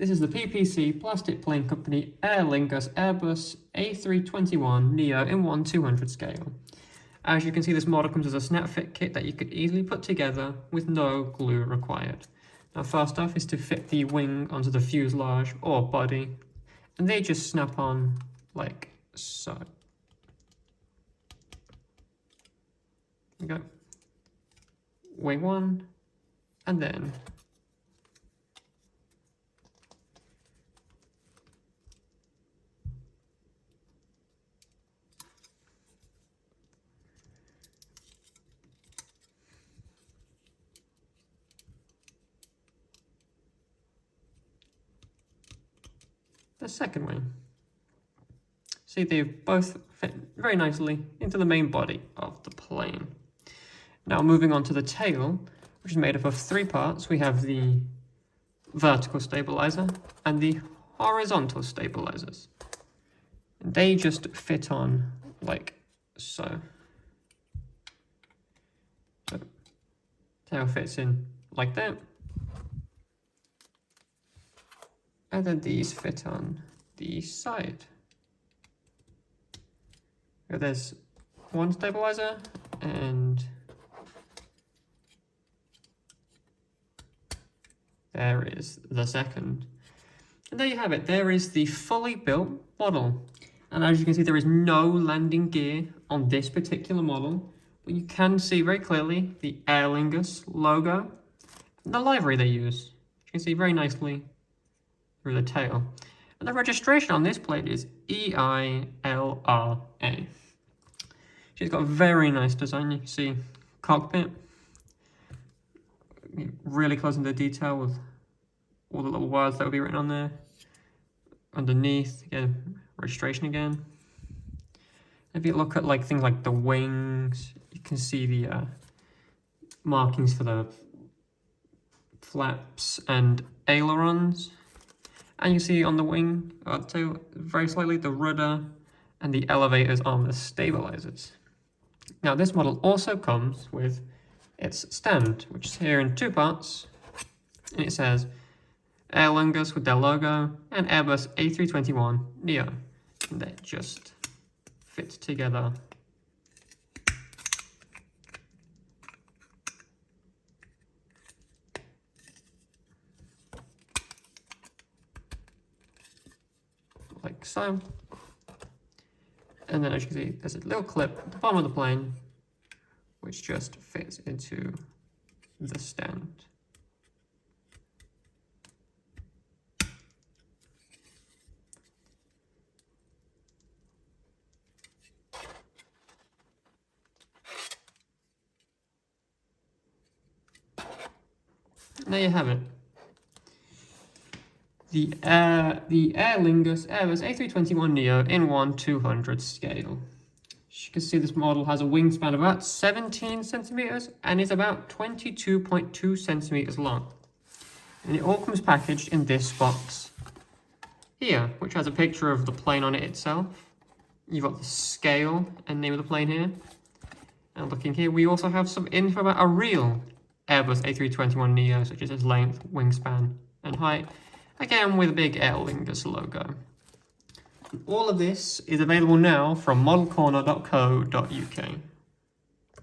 This is the PPC Plastic Plane Company Aer Lingus Airbus A321 Neo in 1/200 scale. As you can see, this model comes as a snap fit kit that you could easily put together with no glue required. Now, first off is to fit the wing onto the fuselage or body, and they just snap on like so. There we go. Wing one, and then the second wing. See, they both fit very nicely into the main body of the plane. Now, moving on to the tail, which is made up of 3 parts. We have the vertical stabilizer and the horizontal stabilizers. And they just fit on like so. So, tail fits in like that. And then these fit on the side. There's one stabilizer and there is the second. And there you have it. There is the fully built model. And as you can see, there is no landing gear on this particular model, but you can see very clearly the Aer Lingus logo and the livery they use. You can see very nicely through the tail. And the registration on this plate is EILRA. She's got a very nice design. You can see cockpit, really close into detail with all the little words that will be written on there. Underneath, again, registration again. If you look at like things like the wings, you can see the markings for the flaps and ailerons. And you see on the wing, tail, very slightly, the rudder and the elevators on the stabilizers. Now, this model also comes with its stand, which is here in 2 parts. And it says Aer Lingus with their logo and Airbus A321 Neo. And they just fit together. Like so. And then as you can see, there's a little clip at the bottom of the plane which just fits into the stand. And there you have it. The Aer Lingus Airbus A321 Neo in 1/200 scale. As you can see, this model has a wingspan of about 17 centimeters and is about 22.2 centimeters long. And it all comes packaged in this box here, which has a picture of the plane on it itself. You've got the scale and name of the plane here. And looking here, we also have some info about a real Airbus A321 Neo, such as its length, wingspan, and height. Again, with a big Aer Lingus logo. All of this is available now from modelcorner.co.uk.